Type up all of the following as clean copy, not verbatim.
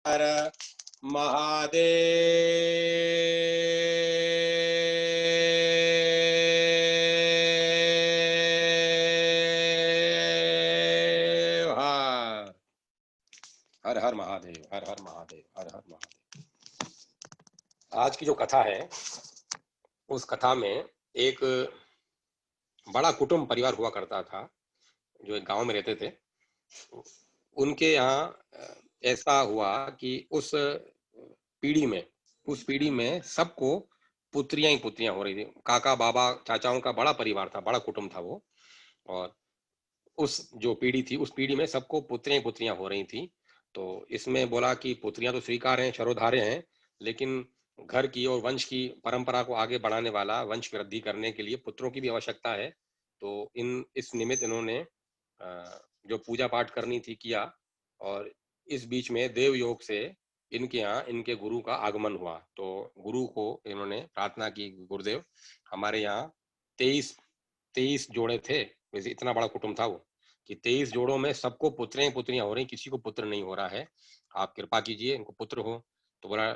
हर महादेव। हर हर महादेव, हर हर महादेव, हर हर महादेव। आज की जो कथा है उस कथा में एक बड़ा कुटुंब परिवार हुआ करता था जो एक गांव में रहते थे। उनके यहाँ ऐसा हुआ कि उस पीढ़ी में सबको पुत्रियां ही पुत्रियां हो रही थी। काका बाबा चाचाओं का बड़ा परिवार था, बड़ा कुटुंब था वो। और उस जो पीढ़ी थी उस पीढ़ी में सबको पुत्रियां ही पुत्रियां हो रही थी। तो इसमें बोला कि पुत्रियां तो स्वीकार हैं, शरोधार्य हैं, लेकिन घर की और वंश की परंपरा को आगे बढ़ाने वाला, वंश वृद्धि करने के लिए पुत्रों की भी आवश्यकता है। तो इस निमित्त इन्होंने जो पूजा पाठ करनी थी किया। और इस बीच में देव योग से इनके यहाँ इनके गुरु का आगमन हुआ। तो गुरु को इन्होंने प्रार्थना की, गुरुदेव हमारे यहाँ 23 जोड़े थे, वैसे इतना बड़ा कुटुंब था वो, कि 23 जोड़ों में सबको पुत्रें पुत्रियां हो रही, किसी को पुत्र नहीं हो रहा है, आप कृपा कीजिए इनको पुत्र हो। तो बोला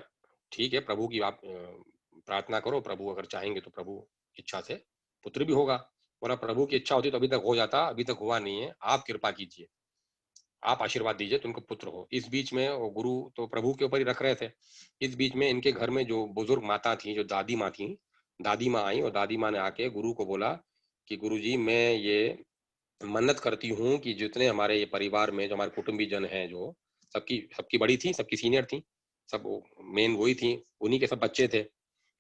ठीक है, प्रभु की आप प्रार्थना करो, प्रभु अगर चाहेंगे तो प्रभु इच्छा से पुत्र भी होगा। बोला प्रभु की इच्छा होती तो अभी तक हो जाता, अभी तक हुआ नहीं है, आप कृपा कीजिए, आप आशीर्वाद दीजिए तो उनको पुत्र हो। इस बीच में वो गुरु तो प्रभु के ऊपर ही रख रहे थे। इस बीच में इनके घर में जो बुजुर्ग माता थी, जो दादी माँ थी, दादी माँ आई और दादी माँ ने आके गुरु को बोला कि गुरु जी मैं ये मन्नत करती हूँ कि जितने हमारे ये परिवार में जो हमारे कुटुंबी जन हैं, जो सबकी सबकी बड़ी थी, सबकी सीनियर थी, सब मेन वही थी, उन्हीं के सब बच्चे थे।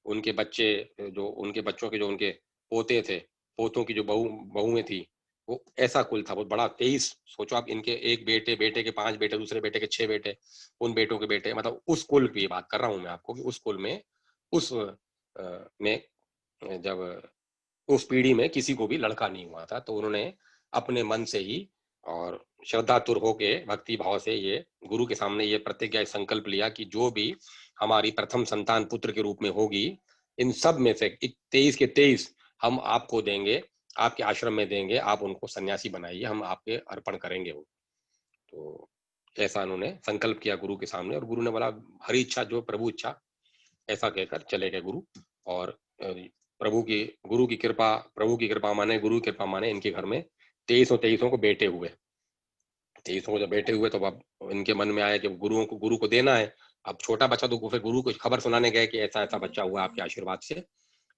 उनके बच्चे, जो उनके बच्चों के जो उनके पोते थे, पोतों की जो बहुएं थी, वो ऐसा कुल था बहुत बड़ा। 23, सोचो आप, इनके एक बेटे, बेटे के 5 बेटे, दूसरे बेटे के 6 बेटे, उन बेटों के बेटे, मतलब उस कुल की बात कर रहा हूँ मैं आपको कि उस कुल में, उस में जब उस पीढ़ी में किसी को भी लड़का नहीं हुआ था, तो उन्होंने अपने मन से ही और श्रद्धातुर होके भक्ति भाव से ये गुरु के सामने ये प्रतिज्ञा, संकल्प लिया कि जो भी हमारी प्रथम संतान पुत्र के रूप में होगी, इन सब में से 23 के 23 हम आपको देंगे, आपके आश्रम में देंगे, आप उनको सन्यासी बनाइए, हम आपके अर्पण करेंगे वो। तो ऐसा उन्होंने संकल्प किया गुरु के सामने, और गुरु ने बोला हरी इच्छा जो प्रभु इच्छा, ऐसा कहकर चले गए गुरु। और गुरु की कृपा, प्रभु की कृपा माने, गुरु की कृपा माने, इनके घर में 23 को बेटे हुए। 23 को जब बेटे हुए तो अब इनके मन में आया कि गुरु को देना है। अब छोटा बच्चा तो फिर गुरु को खबर सुनाने गए कि ऐसा ऐसा बच्चा हुआ आपके आशीर्वाद से।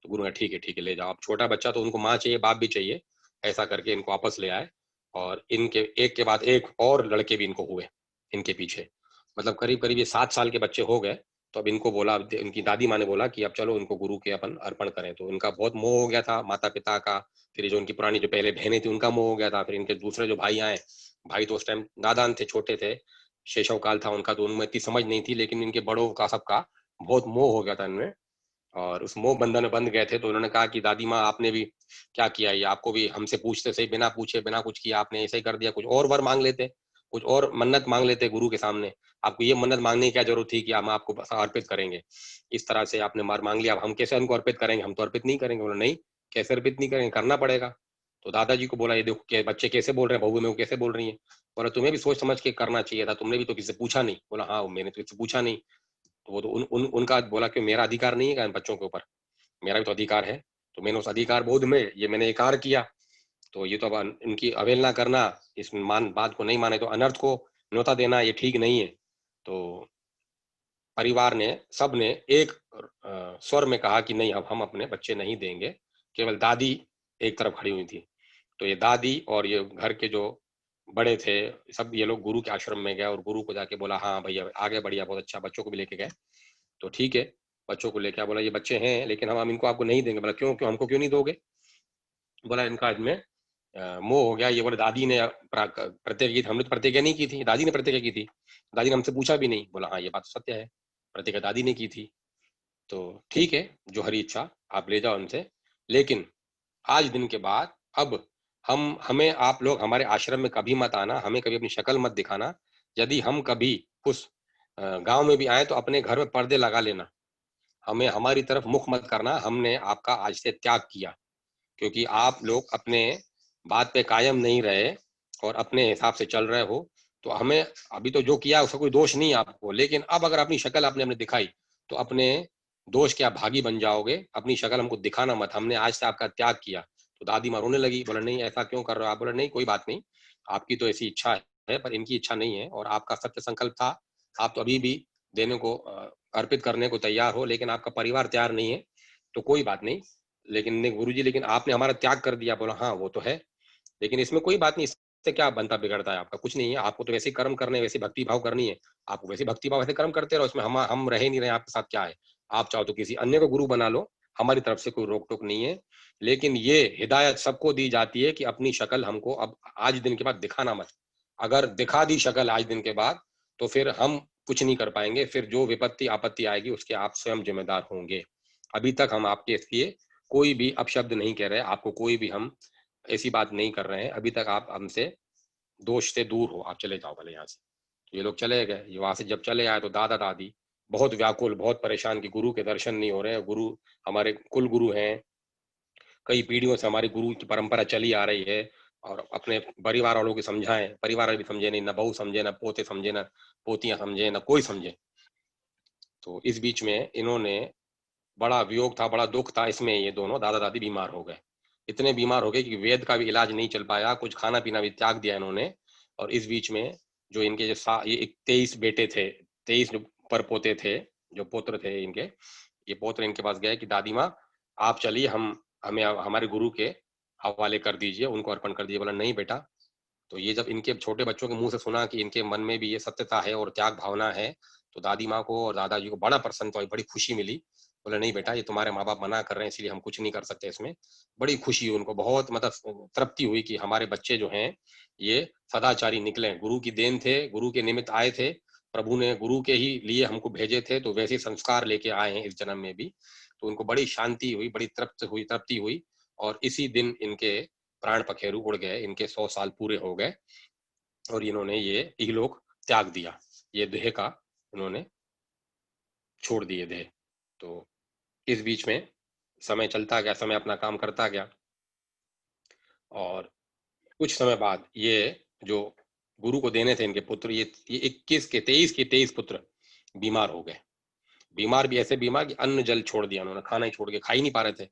तो गुरु ने ठीक है ले जाओ। अब छोटा बच्चा तो उनको माँ चाहिए, बाप भी चाहिए, ऐसा करके इनको वापस ले आए। और इनके एक के बाद एक और लड़के भी इनको हुए इनके पीछे, मतलब करीब करीब ये 7 साल के बच्चे हो गए। तो अब इनको बोला, इनकी दादी माँ ने बोला कि अब चलो इनको गुरु के अपन अर्पण करें। तो इनका बहुत मोह हो गया था माता पिता का, फिर जो उनकी पुरानी जो पहले बहनें थी उनका मोह हो गया था, फिर इनके दूसरे जो भाई आए, भाई तो उस टाइम नादान थे, छोटे थे, शैशव काल था उनका, तो उनमें इतनी समझ नहीं थी, लेकिन इनके बड़ों का सबका बहुत मोह हो गया था इनमें। और उस मोह बंधन में बंध गए थे। तो उन्होंने कहा कि दादी माँ आपने भी क्या किया, ये आपको भी हमसे पूछते सही, बिना पूछे बिना कुछ किया आपने ऐसे ही कर दिया। कुछ और वर मांग लेते, कुछ और मन्नत मांग लेते गुरु के सामने, आपको ये मन्नत मांगने की क्या जरूरत थी कि हम आपको अर्पित करेंगे। इस तरह से आपने मार मांग लिया, अब हम कैसे उनको अर्पित करेंगे, हम तो अर्पित नहीं करेंगे। बोला नहीं, कैसे अर्पित नहीं करेंगे, करना पड़ेगा। तो दादाजी को बोला ये देखो बच्चे कैसे बोल रहे हैं, बहू में कैसे बोल रही है। बोला तुम्हें भी सोच समझ के करना चाहिए था, तुमने भी तो किसी से पूछा नहीं। बोला हाँ मैंने तो किसी पूछा नहीं। तो वो तो उनका बोला कि मेरा अधिकार नहीं है बच्चों के ऊपर, मेरा भी तो अधिकार है। तो मैंने उस अधिकार बोध में ये मैंने एक कार्य किया। तो ये तो अब इनकी अवहेलना करना, इस बात को नहीं माने तो अनर्थ को न्योता देना, ये ठीक नहीं है। तो परिवार ने, सब ने एक स्वर में कहा कि नहीं, अब हम अपने बच्चे नहीं देंगे। केवल दादी एक तरफ खड़ी हुई थी। तो ये दादी और ये घर के जो बड़े थे, सब ये लोग गुरु के आश्रम में गए और गुरु को जाके बोला हाँ भैया आगे बढ़िया, बहुत अच्छा, बच्चों को भी लेके गए। तो ठीक है, बच्चों को लेके बोला ये बच्चे हैं लेकिन हम इनको आपको नहीं देंगे। बोला क्यों क्यों, हमको क्यों नहीं दोगे। बोला इनका इनमें मोह हो गया। ये बोले दादी ने प्रतिज्ञा की थी, हमने तो प्रतिज्ञा नहीं की थी, दादी ने प्रतिज्ञा की थी, दादी ने हमसे पूछा भी नहीं। बोला हाँ ये बात सत्य है, प्रतिज्ञा दादी ने की थी। तो ठीक है, जो हरी इच्छा, आप ले जाओ उनसे, लेकिन आज दिन के बाद अब हमें आप लोग हमारे आश्रम में कभी मत आना, हमें कभी अपनी शक्ल मत दिखाना। यदि हम कभी उस गांव में भी आए तो अपने घर में पर्दे लगा लेना, हमें हमारी तरफ मुख मत करना, हमने आपका आज से त्याग किया। क्योंकि आप लोग अपने बात पे कायम नहीं रहे और अपने हिसाब से चल रहे हो, तो हमें अभी तो जो किया उसका कोई दोष नहीं है आपको, लेकिन अब अगर अपनी शक्ल आपने हमने दिखाई तो अपने दोष के आप भागी बन जाओगे। अपनी शक्ल हमको दिखाना मत, हमने आज से आपका त्याग किया। तो दादी माँ रोने लगी, बोला नहीं ऐसा क्यों कर रहे हो आप? बोला नहीं कोई बात नहीं, आपकी तो ऐसी इच्छा है पर इनकी इच्छा नहीं है, और आपका सत्य संकल्प था, आप तो अभी भी देने को अर्पित करने को तैयार हो, लेकिन आपका परिवार तैयार नहीं है, तो कोई बात नहीं। लेकिन गुरुजी लेकिन आपने हमारा त्याग कर दिया। बोला हाँ वो तो है, लेकिन इसमें कोई बात नहीं, इससे क्या बनता बिगड़ता है आपका? कुछ नहीं है, आपको तो वैसे कर्म करने, वैसे भक्ति भाव करनी है, आपको वैसे भक्ति भाव वैसे कर्म करते रहो, इसमें हम रहे नहीं रहे आपके साथ क्या है? आप चाहो तो किसी अन्य को गुरु बना लो, हमारी तरफ से कोई रोक टोक नहीं है। लेकिन ये हिदायत सबको दी जाती है कि अपनी शक्ल हमको अब आज दिन के बाद दिखाना मत। अगर दिखा दी शक्ल आज दिन के बाद तो फिर हम कुछ नहीं कर पाएंगे, फिर जो विपत्ति आपत्ति आएगी उसके आप स्वयं जिम्मेदार होंगे। अभी तक हम आपके इसलिए कोई भी अपशब्द नहीं कह रहे, आपको कोई भी हम ऐसी बात नहीं कर रहे हैं, अभी तक आप हमसे दोष से दूर हो, आप चले जाओ भले यहाँ से। तो ये लोग चले गए। ये वहां से जब चले आए तो दादा दादी बहुत व्याकुल, बहुत परेशान कि गुरु के दर्शन नहीं हो रहे। गुरु हमारे कुल गुरु हैं, कई पीढ़ियों से हमारी गुरु की परंपरा चली आ रही है, और अपने परिवार वालों को समझाएं, परिवार भी समझे नहीं, ना बहू समझे, ना पोते समझे, ना पोतियां समझे, ना कोई समझे। तो इस बीच में इन्होंने, बड़ा वियोग था, बड़ा दुख था इसमें, ये दोनों दादा दादी बीमार हो गए। इतने बीमार हो गए कि वेद का भी इलाज नहीं चल पाया, कुछ खाना पीना भी त्याग दिया इन्होंने। और इस बीच में जो इनके ये 23 बेटे थे, 23 जो पर पोते थे, जो पुत्र थे इनके, ये पोत्र इनके पास गए कि दादी माँ आप चलिए, हम हमें हमारे गुरु के हवाले कर दीजिए, उनको अर्पण कर दीजिए। बोला नहीं बेटा। तो ये जब इनके छोटे बच्चों के मुंह से सुना कि इनके मन में भी ये सत्यता है और त्याग भावना है, तो दादी माँ को और दादाजी को बड़ा प्रसन्नता हुई, बड़ी खुशी मिली। बोले नहीं बेटा, ये तुम्हारे माँ बाप मना कर रहे हैं इसलिए हम कुछ नहीं कर सकते इसमें। बड़ी खुशी हुई उनको, बहुत मतलब तृप्ति हुई कि हमारे बच्चे जो हैं ये सदाचारी निकले, गुरु की देन थे, गुरु के निमित्त आए थे, प्रभु ने गुरु के ही लिए हमको भेजे थे, तो वैसे संस्कार लेके आए हैं इस जन्म में भी। तो उनको बड़ी शांति हुई, बड़ी तृप्ति हुई। और इसी दिन इनके प्राण पखेरु उड़ गए, इनके 100 साल पूरे हो गए, और इन्होंने ये इहलोक त्याग दिया, ये देह का इन्होंने छोड़ दिए देह। तो इस बीच में समय चलता गया, समय अपना काम करता गया, और कुछ समय बाद ये जो गुरु को देने थे इनके पुत्र, ये 21 के 23 पुत्र बीमार हो गए। बीमार भी ऐसे बीमार कि अन्न जल छोड़ दिया उन्होंने, खाना ही छोड़ के, खा ही नहीं पा रहे थे,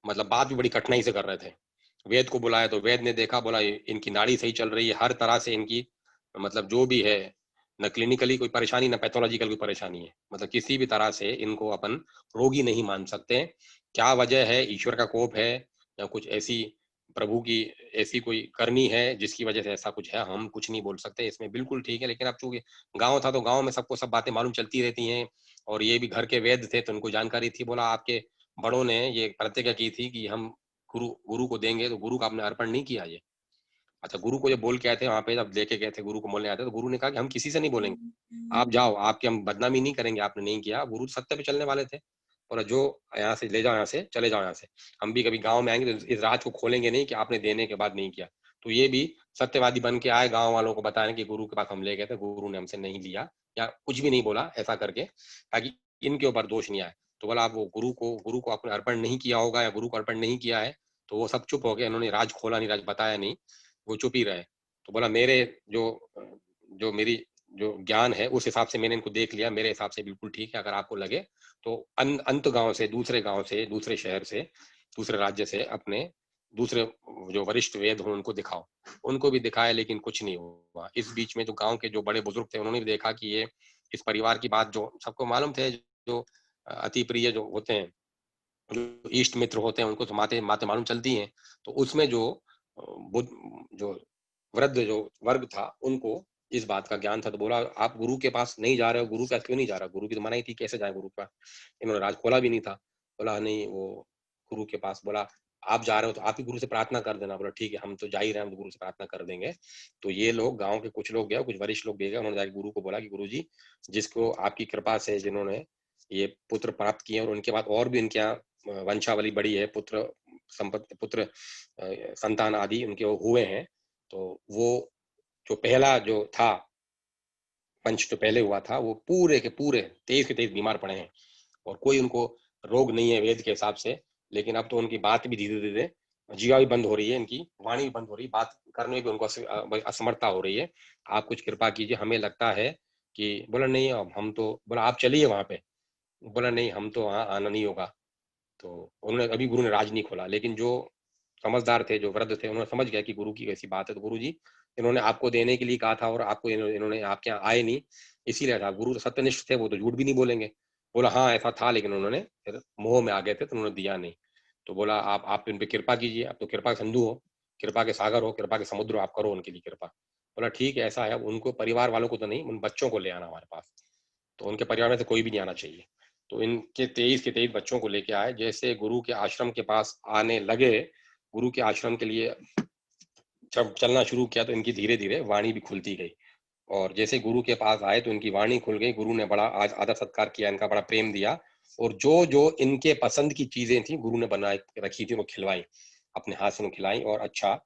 मतलब बात भी बड़ी कठिनाई से कर रहे थे। वेद को बुलाया तो वेद ने देखा, बोला इनकी नाड़ी सही चल रही है, हर तरह से इनकी मतलब जो भी है, न क्लिनिकली कोई परेशानी, न पैथोलॉजिकल कोई परेशानी है, मतलब किसी भी तरह से इनको अपन रोगी नहीं मान सकते। क्या वजह है? ईश्वर का कोप है या कुछ ऐसी प्रभु की ऐसी कोई करनी है जिसकी वजह से ऐसा कुछ है, हम कुछ नहीं बोल सकते इसमें, बिल्कुल ठीक है। लेकिन अब चूंकि गांव था तो गांव में सबको सब बातें मालूम चलती रहती हैं, और ये भी घर के वेद थे तो उनको जानकारी थी। बोला आपके बड़ों ने ये प्रतिज्ञा की थी कि हम गुरु गुरु को देंगे, तो गुरु का आपने अर्पण नहीं किया ये। अच्छा, गुरु को जब बोल के आए थे वहां पे, जब लेके गए थे गुरु को बोलने आए थे, तो गुरु ने कहा कि हम किसी से नहीं बोलेंगे, आप जाओ, आपकी हम बदनामी नहीं करेंगे, आपने नहीं किया। गुरु सत्य पे चलने वाले थे, बोला जो यहाँ से ले जाओ, यहाँ से चले जाओ यहाँ से, हम भी कभी गाँव में आएंगे तो इस राज को खोलेंगे नहीं कि आपने देने के बाद नहीं किया। तो ये भी सत्यवादी बन के आए, गाँव वालों को बताने कि गुरु के पास हम ले गए थे, गुरु ने हमसे नहीं लिया या कुछ भी नहीं बोला ऐसा करके, ताकि इनके ऊपर दोष नहीं आए। तो बोला आप वो गुरु को आपने अर्पण नहीं किया होगा या गुरु को अर्पण नहीं किया है। तो वो सब चुप हो गए, उन्होंने राज खोला नहीं, राज बताया नहीं, वो चुप ही रहे। तो बोला मेरे जो जो मेरी जो ज्ञान है उस हिसाब से मैंने इनको देख लिया, मेरे हिसाब से बिल्कुल ठीक है, अगर आपको लगे तो अंत गांव से, दूसरे शहर से, दूसरे राज्य से अपने दूसरे जो वरिष्ठ वेद हो उनको दिखाओ। उनको भी दिखाया लेकिन कुछ नहीं हुआ। इस बीच में जो गांव के जो बड़े बुजुर्ग थे उन्होंने भी देखा कि ये इस परिवार की बात जो सबको मालूम थे, जो अति प्रिय जो होते हैं, जो इष्ट मित्र होते हैं, उनको तो माते माते मालूम चलती हैं। तो उसमें जो बुद्ध जो वृद्ध जो वर्ग था उनको इस बात का ज्ञान था, तो बोला आप गुरु के पास नहीं जा रहे हो, गुरु के पास क्यों नहीं जा रहा? गुरु की तो मनाही थी, कैसे जाए गुरु के पास? इन्होंने राज खोला भी नहीं था। बोला नहीं, वो गुरु के पास, बोला आप जा रहे हो तो आप ही गुरु से प्रार्थना कर देना। बोला ठीक है, हम तो जा ही रहे हैं, हम तो गुरु से प्रार्थना कर देंगे। तो ये लोग गांव के कुछ लोग गए, कुछ वरिष्ठ लोग भी गए, उन्होंने जाके गुरु को बोला कि गुरु जी, जिसको आपकी कृपा से जिन्होंने ये पुत्र प्राप्त किए और उनके बाद और भी इनके यहाँ वंशावली बड़ी है, पुत्र संपत्ति, पुत्र संतान आदि उनके हुए हैं, तो वो जो पहला जो था पंच जो पहले हुआ था, वो पूरे के पूरे 23 के 23 बीमार पड़े हैं, और कोई उनको रोग नहीं है वेद के हिसाब से। लेकिन अब तो उनकी बात भी धीरे धीरे जीवा भी बंद हो रही है, इनकी वाणी भी बंद हो रही है, बात करने में भी उनको असमर्थता हो रही है, आप कुछ कृपा कीजिए, हमें लगता है कि बोला नहीं, अब हम तो, बोला आप चलिए वहां पे, बोला नहीं हम तो वहां आना नहीं होगा। तो उन्होंने, अभी गुरु ने राज नहीं खोला, लेकिन जो समझदार थे, जो वृद्ध थे, उन्होंने समझ गया कि गुरु की कैसी बात है, तो गुरु जी इन्होंने आपको देने के लिए कहा था और आपको इन्होंने आपके यहाँ आए नहीं, इसीलिए था। गुरु तो सत्यनिष्ठ थे, वो तो झूठ भी नहीं बोलेंगे। बोला हाँ ऐसा था, लेकिन उन्होंने फिर मोह में आ गए थे तो उन्होंने दिया नहीं। तो बोला आप इन पे कृपा कीजिए, आप तो कृपा के सिंधु हो, कृपा के सागर हो, कृपा के समुद्र हो, आप करो उनके लिए कृपा। बोला ठीक है, ऐसा है, अब उनको परिवार वालों को तो नहीं, उन बच्चों को ले आना हमारे पास। तो उनके परिवार में से कोई भी नहीं आना चाहिए। तो इनके 23 के 23 बच्चों को लेके आए। जैसे गुरु के आश्रम के पास आने लगे, गुरु के आश्रम के लिए जब चलना शुरू किया, तो इनकी धीरे धीरे वाणी भी खुलती गई। और जैसे गुरु के पास आए तो इनकी वाणी खुल गई। गुरु ने बड़ा आज आदर सत्कार किया, इनका बड़ा प्रेम दिया। और जो जो इनके पसंद की चीजें थी, गुरु ने बना रखी थी, वो खिलवाई, अपने हाथ से खिलाई। और अच्छा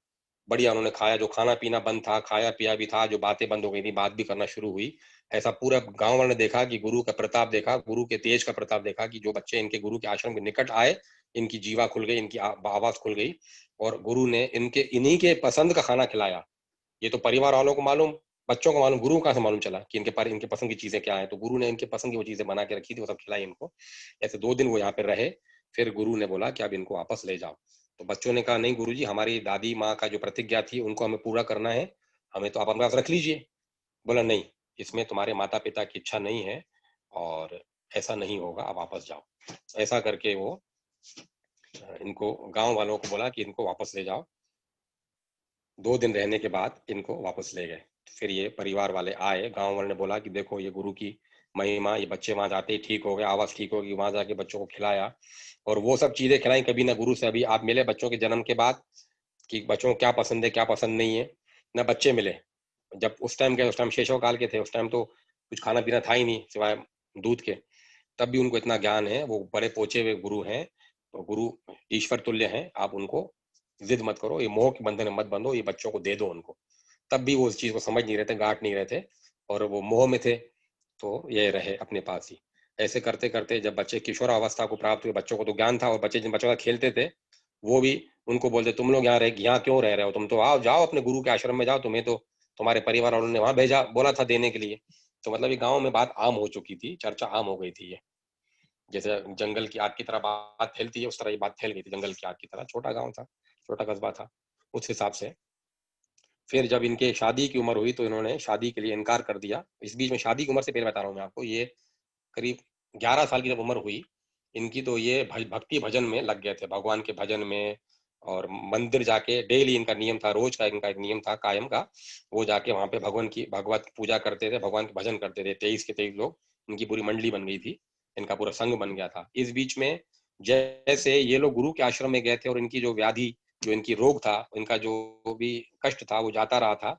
बढ़िया उन्होंने खाया, जो खाना पीना बंद था, खाया पिया भी था, जो बातें बंद हो गई थी, बात भी करना शुरू हुई। ऐसा पूरा गांव वालों ने देखा कि गुरु का प्रताप देखा, गुरु के तेज का प्रताप देखा, कि जो बच्चे इनके गुरु के आश्रम के निकट आए, इनकी जीवा खुल गई, इनकी आवाज खुल गई। और गुरु ने इनके इन्हीं के पसंद का खाना खिलाया। ये तो परिवार वालों को मालूम, बच्चों को मालूम, गुरु को कहाँ से मालूम चला कि इनके पसंद की चीजें क्या है। तो गुरु ने इनके पसंद की वो चीजें बना के रखी थी, वो सब खिलाई इनको। ऐसे 2 दिन वो यहाँ पे रहे। फिर गुरु ने बोला कि अब इनको वापस ले जाओ। तो बच्चों ने कहा नहीं गुरु जी, हमारी दादी माँ का जो प्रतिज्ञा थी उनको हमें पूरा करना है, हमें तो आप अपने पास रख लीजिए। बोला नहीं, इसमें तुम्हारे माता पिता की इच्छा नहीं है और ऐसा नहीं होगा, आप वापस जाओ। ऐसा करके वो इनको, गांव वालों को बोला कि इनको वापस ले जाओ। 2 दिन रहने के बाद इनको वापस ले गए। फिर ये परिवार वाले आए, गांव वाले ने बोला कि देखो ये गुरु की महिमा, ये बच्चे वहां जाते ही ठीक हो गए, आवाज ठीक होगी, वहां जाके बच्चों को खिलाया और वो सब चीजें खिलाई। कभी ना गुरु से अभी आप मिले बच्चों के जन्म के बाद कि बच्चों को क्या पसंद है क्या पसंद नहीं है, ना बच्चे मिले। जब उस टाइम के, उस टाइम शेषव काल के थे, उस टाइम तो कुछ खाना पीना था ही नहीं सिवाय दूध के। तब भी उनको इतना ज्ञान है, वो बड़े पहुंचे हुए गुरु हैं। तो गुरु ईश्वर तुल्य हैं, आप उनको जिद मत करो, ये मोह के बंधन में मत बंधो, ये बच्चों को दे दो उनको। तब भी वो उस चीज को समझ नहीं रहे थे, गांठ नहीं रहे थे, और वो मोह में थे। तो ये रहे अपने पास ही। ऐसे करते करते जब बच्चे किशोर अवस्था को प्राप्त हुए, बच्चों को तो ज्ञान था, और बच्चे जिन बच्चों का खेलते थे वो भी उनको बोलते तुम लोग यहाँ क्यों रह रहे हो, तुम तो आओ, जाओ अपने गुरु के आश्रम में जाओ, तुम्हें तो तुम्हारे परिवार वालों ने वहां भेजा, बोला था देने के लिए। तो मतलब ये गांव में बात आम हो चुकी थी, चर्चा आम हो गई थी ये। जैसे जंगल की आग की तरह बात फैलती है, उस तरह ये बात फैल गई थी जंगल की आग की तरह। छोटा गांव था, छोटा कस्बा था उस हिसाब से। फिर जब इनके शादी की उम्र हुई तो इन्होंने शादी के लिए इनकार कर दिया। इस बीच में शादी की उम्र से पहले बता रहा हूँ मैं आपको, ये करीब 11 साल की जब उम्र हुई इनकी, तो ये भक्ति भजन में लग गए थे, भगवान के भजन में। और मंदिर जाके डेली इनका नियम था, रोज का इनका एक नियम था कायम का, वो जाके वहां पे भगवान की भगवत पूजा करते थे, भगवान के भजन करते थे। 23 के 23 लोग, इनकी पूरी मंडली बन गई थी, इनका पूरा संघ बन गया था। इस बीच में जैसे ये लोग गुरु के आश्रम में गए थे और इनकी जो व्याधि, जो इनकी रोग था, इनका जो भी कष्ट था वो जाता रहा था।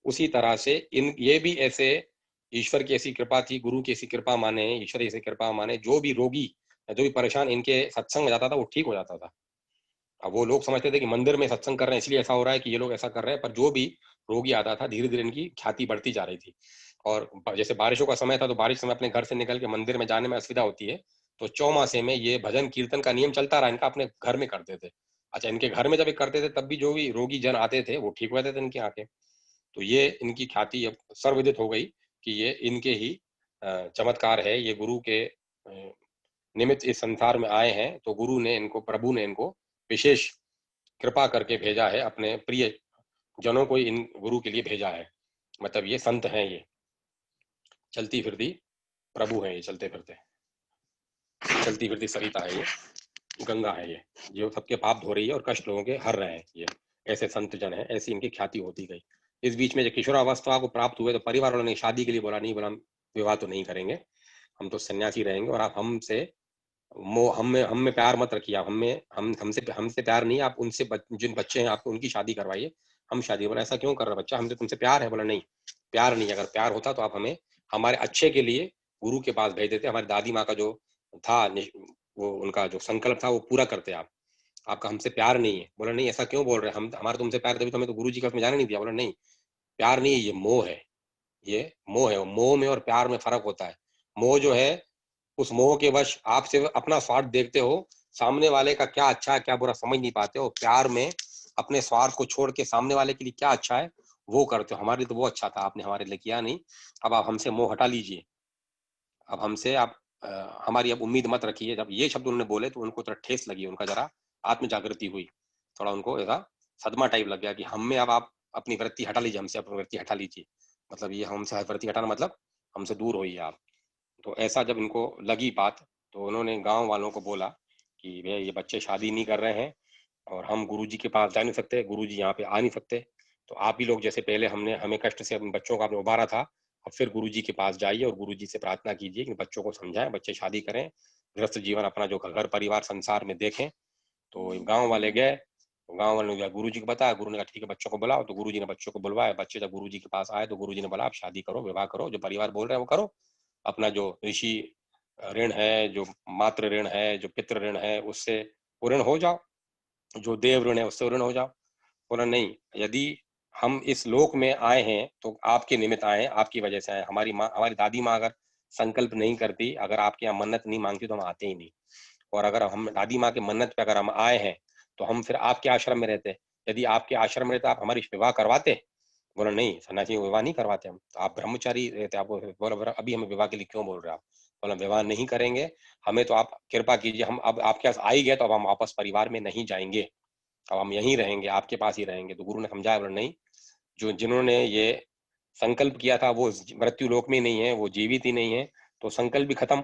उसी तरह से इन ये भी ऐसे, ईश्वर की ऐसी कृपा थी, गुरु की ऐसी कृपा माने, ईश्वर की ऐसी कृपा माने, जो भी रोगी, जो भी परेशान इनके सत्संग में जाता था वो ठीक हो जाता था। अब वो लोग समझते थे कि मंदिर में सत्संग कर रहे हैं इसलिए ऐसा हो रहा है, कि ये लोग ऐसा कर रहे हैं, पर जो भी रोगी आता था धीरे धीरे इनकी ख्याति बढ़ती जा रही थी। और जैसे बारिशों का समय था, तो बारिश समय अपने घर से निकल के मंदिर में जाने में असुविधा होती है, तो चौमासे में ये भजन कीर्तन का नियम चलता रहा, इनका अपने घर में करते थे। अच्छा, इनके घर में जब ये करते थे तब भी जो भी रोगी जन आते थे वो ठीक हो जाते थे इनकी आंखें। तो ये इनकी ख्याति अब सर्वविदित हो गई कि ये इनके ही चमत्कार है, ये गुरु के निमित्त इस संसार में आए हैं। तो गुरु ने इनको, प्रभु ने इनको विशेष कृपा करके भेजा है, अपने प्रिय जनों को इन गुरु के लिए भेजा है। मतलब ये संत हैं, ये चलती फिरती प्रभु हैं, ये चलते फिरते चलती फिरती सरिता है, ये गंगा है, ये जो सबके पाप धो रही है और कष्ट लोगों के हर रहे हैं। ये ऐसे संत जन है, ऐसी इनकी ख्याति होती गई। इस बीच में जब किशोरावस्था को प्राप्त हुए तो परिवार वालों ने शादी के लिए बोला, नहीं बोला हम विवाह तो नहीं करेंगे, हम तो सन्यासी रहेंगे, और आप हमसे हम में प्यार मत रखिए, आप हमें हमसे हमसे प्यार नहीं, आप उनसे जिन बच्चे हैं आपको उनकी शादी करवाइए, हम शादी। बोला ऐसा क्यों कर रहे बच्चा, हमसे तुमसे प्यार है। बोला नहीं, प्यार नहीं, अगर प्यार होता तो आप हमें हमारे अच्छे के लिए गुरु के पास भेज देते, हमारी दादी माँ का जो था वो उनका जो संकल्प था वो पूरा करते आप, आपका हमसे प्यार नहीं है। बोला नहीं, ऐसा क्यों बोल रहे हैं, हम हमारा तुमसे प्यार, तभी तो हमें तो गुरु जी का उसमें जाने नहीं दिया। बोला नहीं, प्यार नहीं है, ये मोह है, ये मोह है। मोह में और प्यार में फर्क होता है। मोह जो है, उस मोह के वश आप सिर्फ अपना स्वार्थ देखते हो, सामने वाले का क्या अच्छा है क्या बुरा समझ नहीं पाते हो, प्यार में अपने स्वार्थ को छोड़ के सामने वाले के लिए क्या अच्छा है वो करते हो। हमारे लिए तो वो अच्छा था, आपने हमारे लिए किया नहीं, अब आप हमसे मोह हटा लीजिए, अब हमसे आप हमारी अब उम्मीद मत रखिए। जब ये शब्द उन्होंने बोले तो उनको थोड़ा ठेस लगी, उनका जरा आत्म जागृति हुई, थोड़ा उनको ऐसा सदमा टाइप लग गया कि हम में अब आप अपनी वृत्ति हटा लीजिए, हमसे अपनी वृत्ति हटा लीजिए, मतलब ये हमसे वृत्ति हटाना मतलब हमसे दूर होइए आप। तो ऐसा जब इनको लगी बात तो उन्होंने गांव वालों को बोला कि भैया ये बच्चे शादी नहीं कर रहे हैं और हम गुरुजी के पास जा नहीं सकते, गुरुजी यहाँ पे आ नहीं सकते, तो आप ही लोग जैसे पहले हमने हमें कष्ट से अपने बच्चों को आपने उबारा था, अब फिर गुरुजी के पास जाइए और गुरुजी से प्रार्थना कीजिए कि बच्चों को समझाएं, बच्चे शादी करें, गृहस्थ जीवन अपना जो घर परिवार संसार में देखें। तो गांव वाले गए, तो गांव वाले ने गुरु जी को बताया, गुरु ने कहा ठीक है बच्चों को बुलाओ, तो गुरु जी ने बच्चों को बुलवाया। बच्चे जब गुरु जी के पास आए तो गुरु जी ने बोला आप शादी करो, विवाह करो, जो परिवार बोल रहे हैं वो करो, अपना जो ऋषि ऋण है, जो मातृ ऋण है, जो पितृ ऋण है, उससे ऋण हो जाओ, जो देव ऋण है उससे ऋण हो जाओ। बोला नहीं, यदि हम इस लोक में आए हैं तो आपके निमित्त आए हैं, आपकी वजह से आए। हमारी माँ, हमारी दादी माँ अगर संकल्प नहीं करती, अगर आपके यहाँ मन्नत नहीं मांगती तो हम आते ही नहीं। और अगर हम दादी माँ के मन्नत पे अगर हम आए हैं तो हम फिर आपके आश्रम में रहते। यदि आपके आश्रम में रहते आप हमारी विवाह करवाते? बोला नहीं सन्यासी विवाह नहीं करवाते हम, तो आप ब्रह्मचारी रहते। आपको बोला अभी हमें विवाह के लिए क्यों बोल रहे हो आप? बोला विवाह नहीं करेंगे, हमें तो आप कृपा कीजिए, हम अब आपके पास आ ही गए तो अब हम वापस परिवार में नहीं जाएंगे, अब हम यहीं रहेंगे, आपके पास ही रहेंगे। तो गुरु ने समझाया, बोला नहीं, जो जिन्होंने ये संकल्प किया था वो मृत्यु लोक में नहीं है, वो जीवित ही नहीं है, तो संकल्प भी खत्म।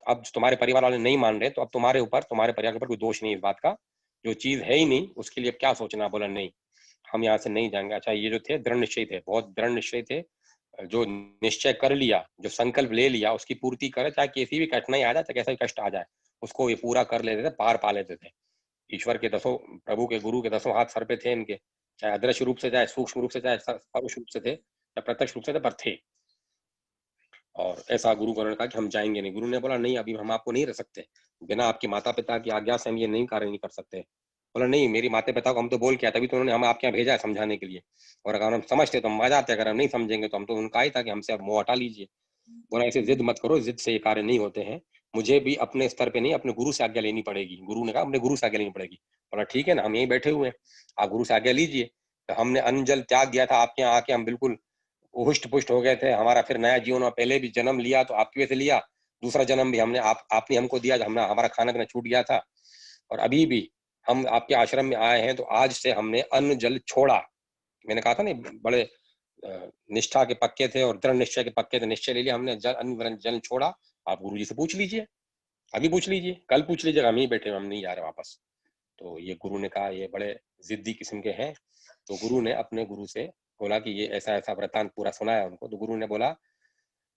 अब तुम्हारे परिवार वाले नहीं मान रहे तो अब तुम्हारे ऊपर, तुम्हारे परिवार के ऊपर कोई दोष नहीं इस बात का, जो चीज है ही नहीं उसके लिए अब क्या सोचना। बोला नहीं, हम यहाँ से नहीं जाएंगे। अच्छा, ये जो थे दृढ़ निश्चय थे, बहुत दृढ़ निश्चय थे, जो निश्चय कर लिया, जो संकल्प ले लिया उसकी पूर्ति करे, चाहे कैसी भी कठिनाई आ जाए, चाहे कैसा भी कष्ट आ जाए, उसको ये पूरा कर लेते थे, पार पा लेते थे। ईश्वर के दसों, प्रभु के गुरु के दसों हाथ सर पे थे इनके, चाहे अदृश्य रूप से, चाहे सूक्ष्म रूप से, चाहे परोक्ष रूप से थे, चाहे प्रत्यक्ष रूप से थे, पर थे। और ऐसा गुरु को ने कहा कि हम जाएंगे नहीं। गुरु ने बोला नहीं, अभी हम आपको नहीं रख सकते, बिना आपके माता पिता की आज्ञा से हम ये नहीं कार्य नहीं कर सकते। बोला नहीं, मेरी माता पिता को हम तो बोल के आए, तभी तो उन्होंने हम आपके यहाँ भेजा है समझाने के लिए, और अगर हम समझते तो हम आ जाते, अगर हम नहीं समझेंगे तो हम तो उनका ही था कि हमसे अब मोह हटा लीजिए। बोला ऐसे जिद मत करो, जिद से ये कार्य नहीं होते हैं, मुझे भी अपने स्तर पे नहीं अपने गुरु से आज्ञा लेनी पड़ेगी। गुरु ने कहा अपने गुरु से आज्ञा लेनी पड़ेगी। बोला ठीक है ना, हम यहीं बैठे हुए हैं, आप गुरु से आज्ञा लीजिए। तो हमने अन्न जल त्याग दिया था आपके यहाँ आके, हम बिल्कुल हुष्ट पुष्ट हो गए थे, हमारा फिर नया जीवन हुआ, पहले भी जन्म लिया तो आपकी वजह से लिया, दूसरा जन्म भी हमने आपने हमको दिया, हमने हमारा खाना पीना छूट गया था, और अभी भी हम आपके आश्रम में आए हैं तो आज से हमने अन्न जल छोड़ा। मैंने कहा था ना, बड़े निष्ठा के पक्के थे और दृढ़ निश्चय के पक्के थे, निश्चय ले लिया हमने, जल अन्न जल छोड़ा। आप गुरु जी से पूछ लीजिए, अभी पूछ लीजिए, कल पूछ लीजिए, हम ही बैठे, हम नहीं जा रहे वापस। तो ये गुरु ने कहा ये बड़े जिद्दी किस्म के हैं। तो गुरु ने अपने गुरु से बोला कि ये ऐसा ऐसा वृतांत पूरा सुनाया उनको। तो गुरु ने बोला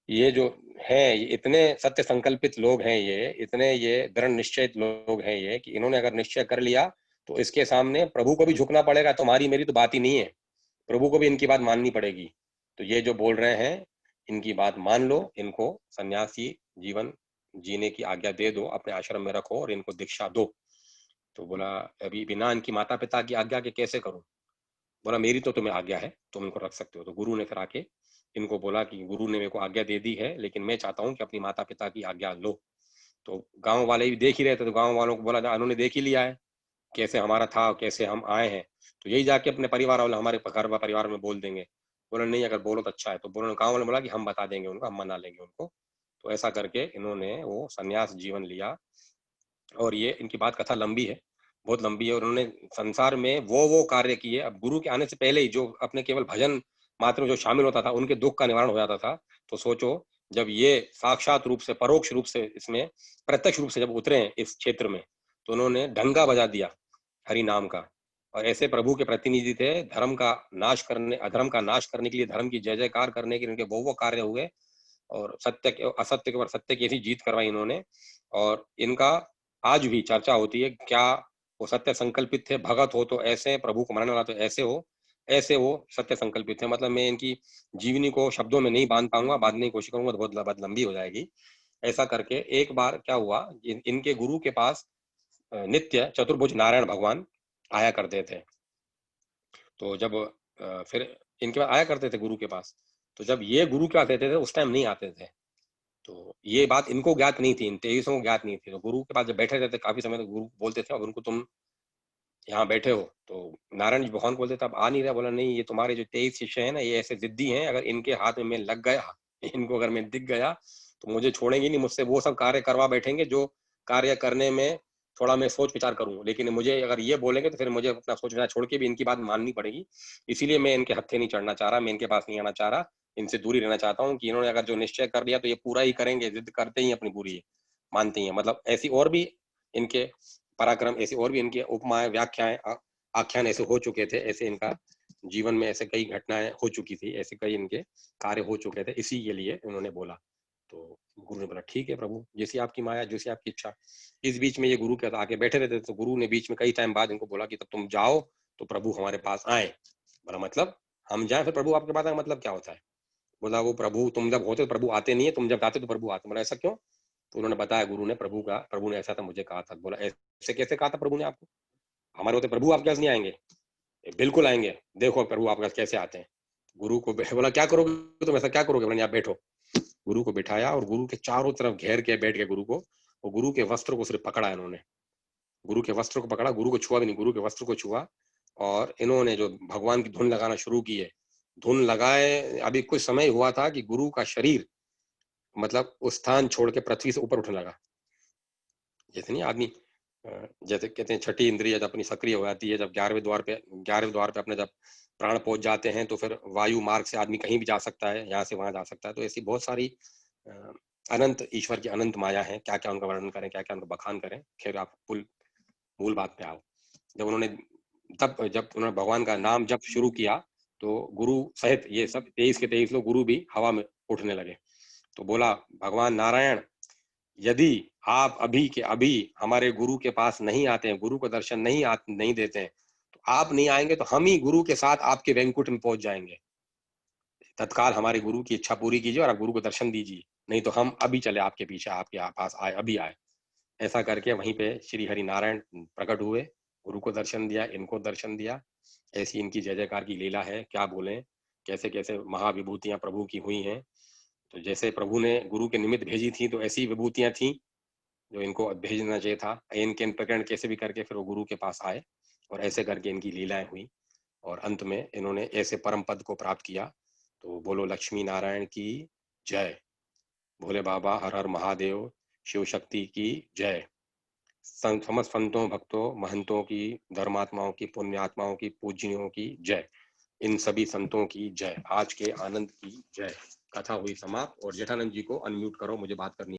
ये जो है, ये इतने सत्य संकल्पित लोग हैं, ये इतने ये दृढ़ निश्चयित लोग हैं ये, कि इन्होंने अगर निश्चय कर लिया तो इसके सामने प्रभु को भी झुकना पड़ेगा। तुम्हारी मेरी तो बात ही नहीं है, प्रभु को भी इनकी बात माननी पड़ेगी। तो ये जो बोल रहे हैं इनकी बात मान लो, इनको सन्यासी जीवन जीने की आज्ञा दे दो, अपने आश्रम में रखो और इनको दीक्षा दो। तो बोला अभी बिना इनकी माता पिता की आज्ञा के कैसे करूं? बोला मेरी तो तुम्हें आज्ञा है, तुम इनको रख सकते हो। तो गुरु ने फिर आके इनको बोला कि गुरु ने मेरे को आज्ञा दे दी है, लेकिन मैं चाहता हूँ कि अपनी माता पिता की आज्ञा लो। तो गांव वाले भी देख ही रहे थे, तो गांव वालों को बोला था उन्होंने देख ही लिया है कैसे हमारा था, कैसे हम आए हैं, तो यही जाके अपने परिवार वाले हमारे घर व परिवार में बोल देंगे। बोले नहीं, अगर बोलो तो अच्छा है। तो बोलो, गाँव वाले बोला कि हम बता देंगे उनको, हम मना लेंगे उनको। तो ऐसा करके इन्होंने वो संन्यास जीवन लिया। और ये इनकी बात कथा लंबी है, बहुत लंबी है, और उन्होंने संसार में वो कार्य किए। अब गुरु के आने से पहले ही जो अपने केवल भजन मात्र में जो शामिल होता था उनके दुख का निवारण हो जाता था। तो सोचो, जब ये साक्षात रूप से, परोक्ष रूप से, इसमें प्रत्यक्ष रूप से जब उतरे हैं इस क्षेत्र में, तो उन्होंने ढंगा बजा दिया हरि नाम का। और ऐसे प्रभु के प्रतिनिधि थे, धर्म का नाश करने, अधर्म का नाश करने के लिए, धर्म की जय जयकार करने के लिए उनके वो कार्य हुए, और सत्य के असत्य के ऊपर सत्य की ऐसी जीत करवाई इन्होंने। और इनका आज भी चर्चा होती है, क्या वो सत्य संकल्पित थे? भगत हो तो ऐसे, प्रभु को मानने वाला तो ऐसे हो, ऐसे वो सत्य संकल्पित थे। मतलब मैं इनकी जीवनी को शब्दों में नहीं बांध पाऊंगा, बांधने की कोशिश करूंगा तो बहुत लंबी हो जाएगी। ऐसा करके एक बार क्या हुआ, इनके गुरु के पास नित्य चतुर्भुज नारायण भगवान आया करते थे। तो जब फिर इनके पास आया करते थे गुरु के पास, तो जब ये गुरु के पास आते थे उस टाइम नहीं आते थे, तो ये बात इनको ज्ञात नहीं थी, इन 23 को ज्ञात नहीं थी। तो गुरु के पास जब बैठे रहते काफ़ी समय तक गुरु बोलते थे, "अब उनको तुम यहाँ बैठे हो।" तो नारायण जी भगवान को बोलते थे, "अब आ नहीं रहा।" बोला, "नहीं, ये तुम्हारे जो 23 शिष्य हैं ना, ये ऐसे ज़िद्दी हैं, अगर इनके हाथ में मैं लग गया, इनको अगर मैं दिख गया, तो मुझे छोड़ेंगे नहीं, मुझसे वो सब कार्य करवा बैठेंगे, जो कार्य करने में थोड़ा मैं सोच-विचार करूँ। लेकिन मुझे अगर ये बोलेंगे, तो फिर मुझे अपना सोच-विचार छोड़ के भी इनकी बात माननी पड़ेगी। इसीलिए मैं इनके हत्थे नहीं चढ़ना चाह रहा, मैं इनके पास नहीं आना चाह रहा, इनसे दूरी रहना चाहता हूँ कि इन्होंने अगर जो निश्चय कर लिया, तो ये पूरा ही करेंगे, ज़िद करते ही अपनी पूरी मानते ही हैं।" मतलब ऐसी और भी इनके पराक्रम, ऐसी और भी इनकी उपमाएँ, व्याख्याएँ आख्यान ऐसे हो चुके थे, ऐसे इनका जीवन में ऐसे कई घटनाएँ हो चुकी थी, ऐसे कई इनके कार्य हो चुके थे, इसी के लिए उन्होंने बोला। तो गुरु ने बोला, "ठीक है प्रभु, जैसी आपकी माया, जैसी आपकी इच्छा।" इस बीच में ये गुरु के आके बैठे रहते थे, तो गुरु ने बीच में कई टाइम बाद इनको बोला कि तब तुम जाओ, तो प्रभु हमारे पास आएँ। बोला, "मतलब? हम जाएँ फिर प्रभु आपके पास आएँ, मतलब क्या होता है?" बोला, "वो प्रभु तुम जब होते तो प्रभु आते नहीं है, तुम जब जाते तो प्रभु आते।" बोला, "ऐसा क्यों?" तो उन्होंने बताया गुरु ने प्रभु ने ऐसा था मुझे कहा था। बोला, "ऐसे कैसे कहा था प्रभु ने आपको? हमारे होते प्रभु आपके पास नहीं आएँगे?" बिल्कुल आएँगे, देखो प्रभु आपके पास कैसे आते हैं। गुरु को बोला, "क्या करोगे तुम, ऐसा क्या करोगे?" बोला, "आप बैठो।" गुरु को बिठाया और गुरु के चारों तरफ घेर के बैठ गए गुरु को, और गुरु के वस्त्र को सिर्फ पकड़ा इन्होंने। गुरु के वस्त्र को पकड़ा, गुरु को छुआ भी नहीं, गुरु के वस्त्र को छुआ, और इन्होंने जो भगवान की धुन लगाना शुरू की है, धुन लगाए, अभी कुछ समय हुआ था कि गुरु का शरीर मतलब उस स्थान छोड़ के पृथ्वी से ऊपर उठने लगा। जैसे नहीं आदमी जैसे कहते हैं छठी इंद्रिय जब अपनी सक्रिय हो जाती है, जब 11वें द्वार पे अपने जब प्राण पहुँच जाते हैं, तो फिर वायु मार्ग से आदमी कहीं भी जा सकता है, यहाँ से वहाँ जा सकता है। तो ऐसी बहुत सारी अ, अनंत ईश्वर की अनंत माया है, क्या-क्या उनका वर्णन करें, क्या-क्या उनका बखान करें। खैर आप मूल बात पे आओ। जब उन्होंने भगवान का नाम जप शुरू किया, तो गुरु सहित ये सब 23 के 23 लोग गुरु भी हवा में उठने लगे। तो बोला भगवान नारायण, यदि आप अभी के अभी हमारे गुरु के पास नहीं आते हैं, गुरु को दर्शन नहीं देते हैं, तो आप नहीं आएँगे तो हम ही गुरु के साथ आपके वैकुंठ में पहुँच जाएँगे। तत्काल हमारे गुरु की इच्छा पूरी कीजिए और आप गुरु को दर्शन दीजिए, नहीं तो हम अभी चले आपके पीछे, आपके पास आए, अभी आए। ऐसा करके वहीं पे श्री हरि नारायण प्रकट हुए, गुरु को दर्शन दिया, इनको दर्शन दिया। ऐसी इनकी जय-जयकार की लीला है, क्या बोलें? कैसे-कैसे महाविभूतियाँ प्रभु की हुई हैं। तो जैसे प्रभु ने गुरु के निमित्त भेजी थी, तो ऐसी विभूतियाँ थीं जो इनको भेजना चाहिए था। एन केन प्रकरण कैसे भी करके फिर वो गुरु के पास आए, और ऐसे करके इनकी लीलाएँ हुई, और अंत में इन्होंने ऐसे परम पद को प्राप्त किया। तो बोलो लक्ष्मी नारायण की जय। भोले बाबा हर हर महादेव, शिव शक्ति की जय। समस्त संतों, भक्तों, महंतों की, धर्मात्माओं की, पुण्यात्माओं की, पूजनियों की जय। इन सभी संतों की जय। आज के आनंद की जय। कथा हुई समाप्त, और जेठानंद जी को अनम्यूट करो, मुझे बात करनी